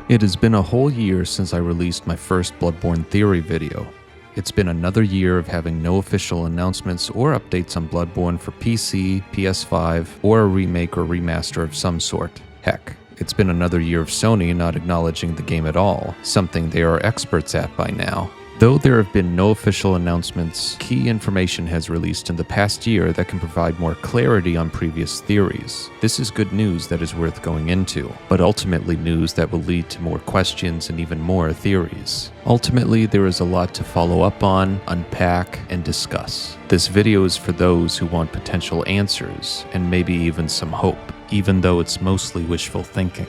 It has been a whole year since I released my first Bloodborne Theory video. It's been another year of having no official announcements or updates on Bloodborne for PC, PS5, or a remake or remaster of some sort. Heck, it's been another year of Sony not acknowledging the game at all, something they are experts at by now. Though there have been no official announcements, key information has released in the past year that can provide more clarity on previous theories. This is good news that is worth going into, but ultimately news that will lead to more questions and even more theories. Ultimately, there is a lot to follow up on, unpack, and discuss. This video is for those who want potential answers, and maybe even some hope, even though it's mostly wishful thinking.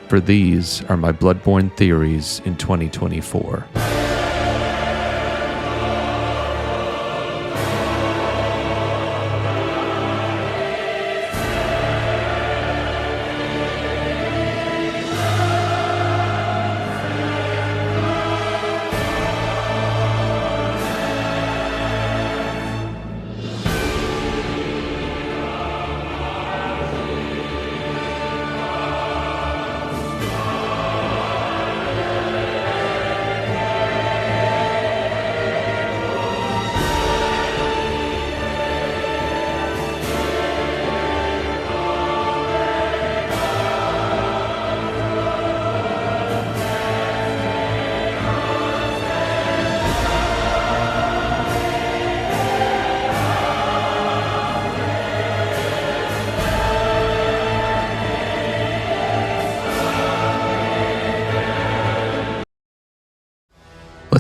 For these are my Bloodborne theories in 2024.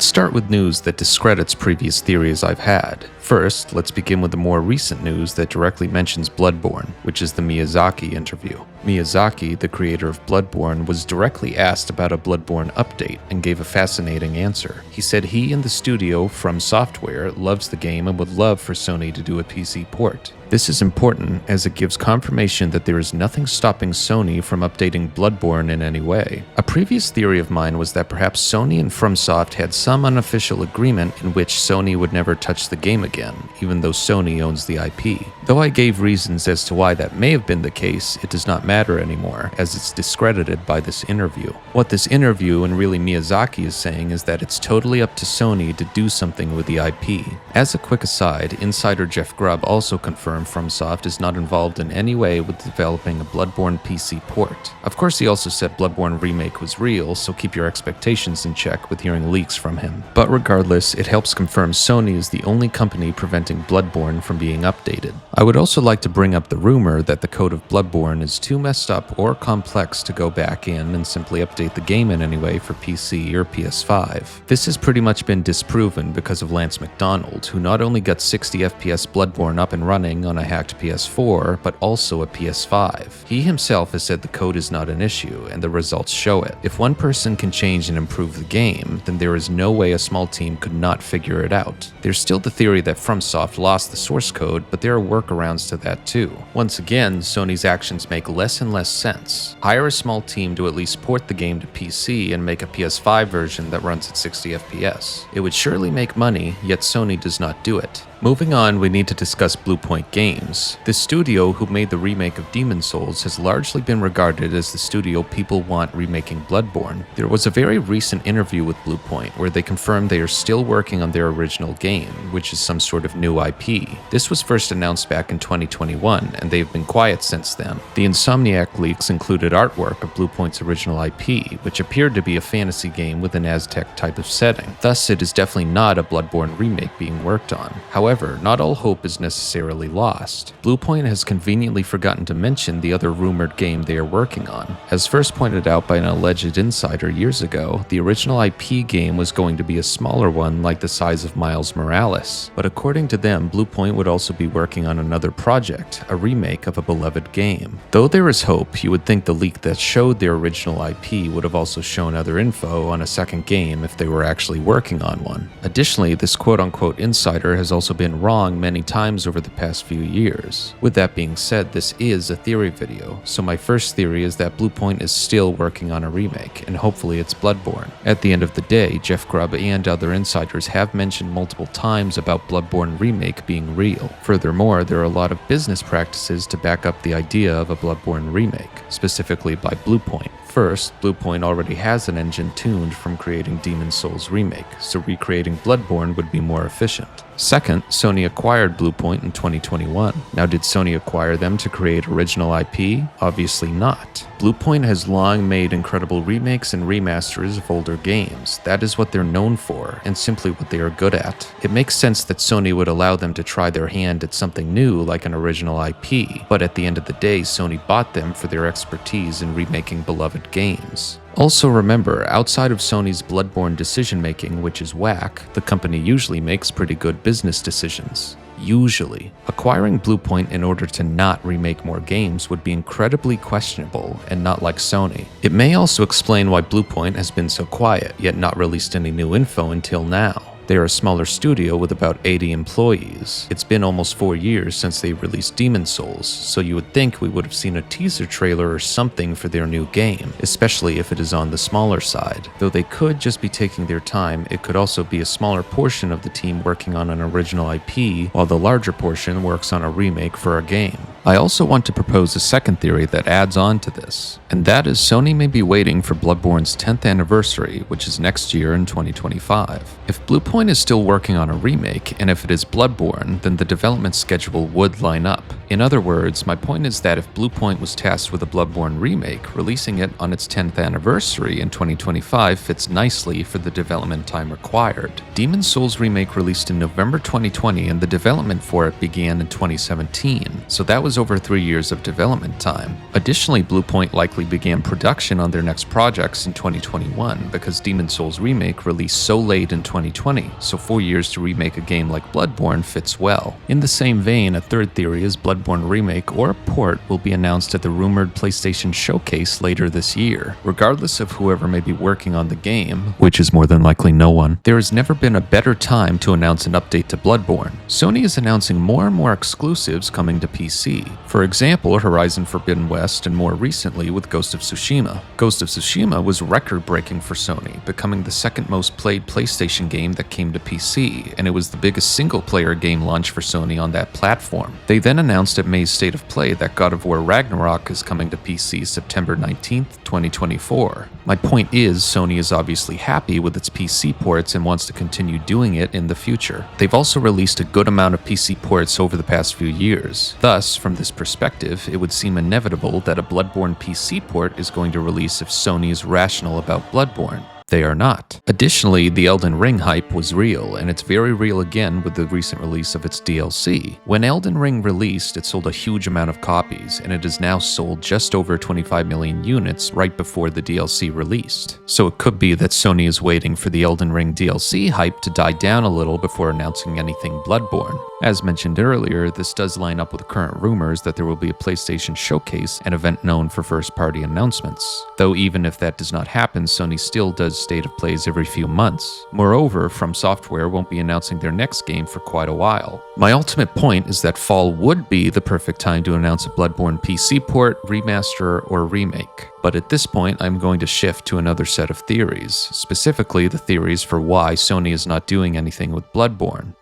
Let's start with news that discredits previous theories I've had. First, let's begin with the more recent news that directly mentions Bloodborne, which is the Miyazaki interview. Miyazaki, the creator of Bloodborne, was directly asked about a Bloodborne update and gave a fascinating answer. He said he and the studio, From Software, loves the game and would love for Sony to do a PC port. This is important as it gives confirmation that there is nothing stopping Sony from updating Bloodborne in any way. A previous theory of mine was that perhaps Sony and FromSoft had some unofficial agreement in which Sony would never touch the game again, even though Sony owns the IP. Though I gave reasons as to why that may have been the case, it does not matter anymore, as it's discredited by this interview. What this interview and really Miyazaki is saying is that it's totally up to Sony to do something with the IP. As a quick aside, insider Jeff Grubb also confirmed FromSoft is not involved in any way with developing a Bloodborne PC port. Of course, he also said Bloodborne Remake was real, so keep your expectations in check with hearing leaks from him. But regardless, it helps confirm Sony is the only company preventing Bloodborne from being updated. I would also like to bring up the rumor that the code of Bloodborne is too messed up or complex to go back in and simply update the game in any way for PC or PS5. This has pretty much been disproven because of Lance McDonald, who not only got 60 FPS Bloodborne up and running on a hacked PS4, but also a PS5. He himself has said the code is not an issue, and the results show it. If one person can change and improve the game, then there is no way a small team could not figure it out. There's still the theory that FromSoft lost the source code, but there are workarounds to that too. Once again, Sony's actions make less and less sense. Hire a small team to at least port the game to PC and make a PS5 version that runs at 60 FPS. It would surely make money, yet Sony does not do it. Moving on, we need to discuss Bluepoint Games. The studio who made the remake of Demon's Souls has largely been regarded as the studio people want remaking Bloodborne. There was a very recent interview with Bluepoint where they confirmed they are still working on their original game, which is some sort of new IP. This was first announced back in 2021, and they've been quiet since then. The Insomniac leaks included artwork of Bluepoint's original IP, which appeared to be a fantasy game with an Aztec type of setting. Thus, it is definitely not a Bloodborne remake being worked on. However, not all hope is necessarily lost. Bluepoint has conveniently forgotten to mention the other rumored game they are working on. As first pointed out by an alleged insider years ago, the original IP game was going to be a smaller one like the size of Miles Morales. But according to them, Bluepoint would also be working on another project, a remake of a beloved game. Though there is hope, you would think the leak that showed their original IP would have also shown other info on a second game if they were actually working on one. Additionally, this quote-unquote insider has also been wrong many times over the past few years. With that being said, this is a theory video, so my first theory is that Bluepoint is still working on a remake, and hopefully it's Bloodborne. At the end of the day, Jeff Grubb and other insiders have mentioned multiple times about Bloodborne Remake being real. Furthermore, there are a lot of business practices to back up the idea of a Bloodborne remake, specifically by Bluepoint. First, Bluepoint already has an engine tuned from creating Demon's Souls Remake, so recreating Bloodborne would be more efficient. Second, Sony acquired Bluepoint in 2021. Now, did Sony acquire them to create original IP? Obviously not. Bluepoint has long made incredible remakes and remasters of older games. That is what they're known for, and simply what they are good at. It makes sense that Sony would allow them to try their hand at something new like an original IP, but at the end of the day, Sony bought them for their expertise in remaking beloved games. Also remember, outside of Sony's Bloodborne decision-making, which is whack, the company usually makes pretty good business decisions. Usually. Acquiring Bluepoint in order to not remake more games would be incredibly questionable and not like Sony. It may also explain why Bluepoint has been so quiet, yet not released any new info until now. They are a smaller studio with about 80 employees. It's been almost 4 years since they released Demon's Souls, so you would think we would have seen a teaser trailer or something for their new game, especially if it is on the smaller side. Though they could just be taking their time, it could also be a smaller portion of the team working on an original IP, while the larger portion works on a remake for a game. I also want to propose a second theory that adds on to this, and that is Sony may be waiting for Bloodborne's 10th anniversary, which is next year in 2025. If Bluepoint is still working on a remake, and if it is Bloodborne, then the development schedule would line up. In other words, my point is that if Bluepoint was tasked with a Bloodborne remake, releasing it on its 10th anniversary in 2025 fits nicely for the development time required. Demon's Souls Remake released in November 2020, and the development for it began in 2017, so that was over 3 years of development time. Additionally, Bluepoint likely began production on their next projects in 2021 because Demon's Souls Remake released so late in 2020, so 4 years to remake a game like Bloodborne fits well. In the same vein, a third theory is Bloodborne Remake or a port will be announced at the rumored PlayStation Showcase later this year. Regardless of whoever may be working on the game, which is more than likely no one, there has never been a better time to announce an update to Bloodborne. Sony is announcing more and more exclusives coming to PC. For example, Horizon Forbidden West, and more recently with Ghost of Tsushima. Ghost of Tsushima was record-breaking for Sony, becoming the second most played PlayStation game that came to PC, and it was the biggest single-player game launch for Sony on that platform. They then announced at May's State of Play that God of War Ragnarok is coming to PC September 19th, 2024. My point is, Sony is obviously happy with its PC ports and wants to continue doing it in the future. They've also released a good amount of PC ports over the past few years. Thus, from this perspective, it would seem inevitable that a Bloodborne PC port is going to release if Sony is rational about Bloodborne. They are not. Additionally, the Elden Ring hype was real, and it's very real again with the recent release of its DLC. When Elden Ring released, it sold a huge amount of copies, and it has now sold just over 25 million units right before the DLC released. So it could be that Sony is waiting for the Elden Ring DLC hype to die down a little before announcing anything Bloodborne. As mentioned earlier, this does line up with current rumors that there will be a PlayStation Showcase, an event known for first-party announcements. Though even if that does not happen, Sony still does state of plays every few months. Moreover, From Software won't be announcing their next game for quite a while. My ultimate point is that fall would be the perfect time to announce a Bloodborne PC port, remaster, or remake. But at this point, I'm going to shift to another set of theories, specifically the theories for why Sony is not doing anything with Bloodborne.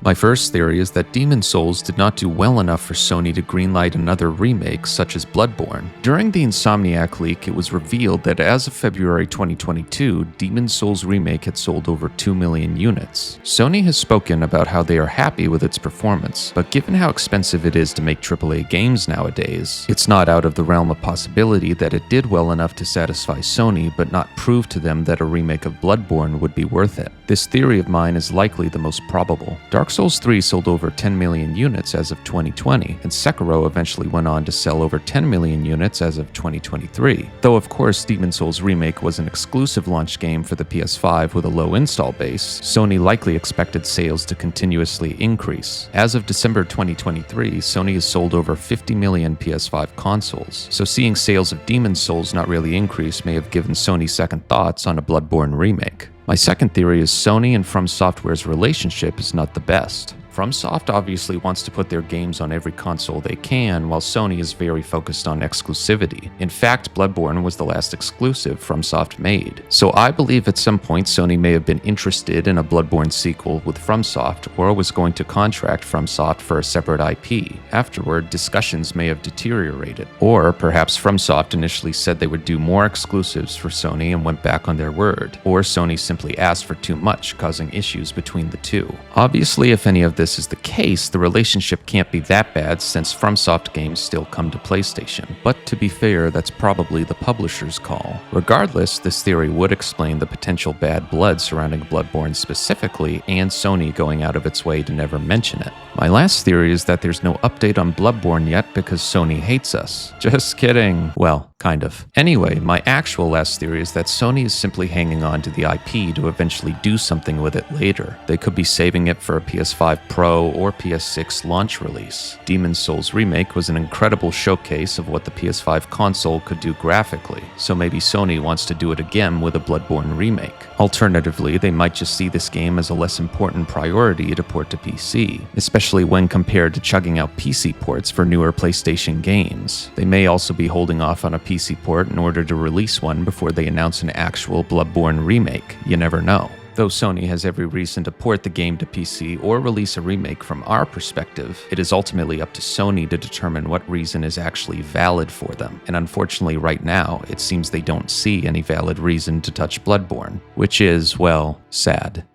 My first theory is that Demon's Souls did not do well enough for Sony to greenlight another remake such as Bloodborne. During the Insomniac leak, it was revealed that as of February 2022, Demon's Souls Remake had sold over 2 million units. Sony has spoken about how they are happy with its performance, but given how expensive it is to make AAA games nowadays, it's not out of the realm of possibility that it did well enough to satisfy Sony but not prove to them that a remake of Bloodborne would be worth it. This theory of mine is likely the most probable. Dark Souls 3 sold over 10 million units as of 2020, and Sekiro eventually went on to sell over 10 million units as of 2023. Though of course Demon's Souls Remake was an exclusive launch game for the PS5 with a low install base, Sony likely expected sales to continuously increase. As of December 2023, Sony has sold over 50 million PS5 consoles, so seeing sales of Demon's Souls not really increase may have given Sony second thoughts on a Bloodborne remake. My second theory is Sony and From Software's relationship is not the best. FromSoft obviously wants to put their games on every console they can, while Sony is very focused on exclusivity. In fact, Bloodborne was the last exclusive FromSoft made. So I believe at some point Sony may have been interested in a Bloodborne sequel with FromSoft, or was going to contract FromSoft for a separate IP. Afterward, discussions may have deteriorated. Or perhaps FromSoft initially said they would do more exclusives for Sony and went back on their word. Or Sony simply asked for too much, causing issues between the two. Obviously, if any of this is the case, the relationship can't be that bad since FromSoft games still come to PlayStation. But to be fair, that's probably the publisher's call. Regardless, this theory would explain the potential bad blood surrounding Bloodborne specifically, and Sony going out of its way to never mention it. My last theory is that there's no update on Bloodborne yet because Sony hates us. Just kidding. Well, kind of. Anyway, my actual last theory is that Sony is simply hanging on to the IP to eventually do something with it later. They could be saving it for a PS5 Pro or PS6 launch release. Demon's Souls Remake was an incredible showcase of what the PS5 console could do graphically, so maybe Sony wants to do it again with a Bloodborne remake. Alternatively, they might just see this game as a less important priority to port to PC, especially when compared to chugging out PC ports for newer PlayStation games. They may also be holding off on a PC port in order to release one before they announce an actual Bloodborne remake. You never know. Though Sony has every reason to port the game to PC or release a remake from our perspective, it is ultimately up to Sony to determine what reason is actually valid for them. And unfortunately right now, it seems they don't see any valid reason to touch Bloodborne, which is, well, sad.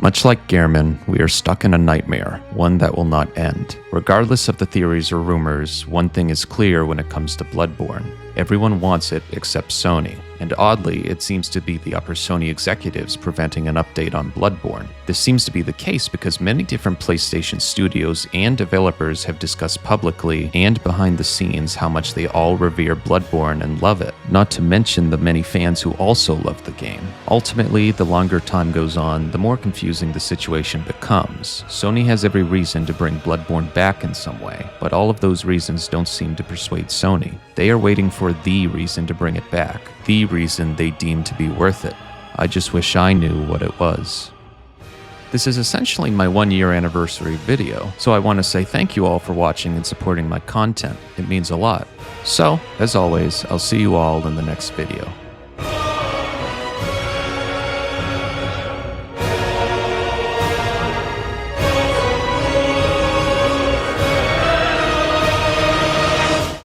Much like Gehrman, we are stuck in a nightmare, one that will not end. Regardless of the theories or rumors, one thing is clear when it comes to Bloodborne. Everyone wants it except Sony. And oddly, it seems to be the upper Sony executives preventing an update on Bloodborne. This seems to be the case because many different PlayStation studios and developers have discussed publicly and behind the scenes how much they all revere Bloodborne and love it, not to mention the many fans who also love the game. Ultimately, the longer time goes on, the more confusing the situation becomes. Sony has every reason to bring Bloodborne back in some way, but all of those reasons don't seem to persuade Sony. They are waiting for the reason to bring it back, the reason they deem to be worth it. I just wish I knew what it was. This is essentially my 1-year anniversary video, so I want to say thank you all for watching and supporting my content. It means a lot. So, as always, I'll see you all in the next video.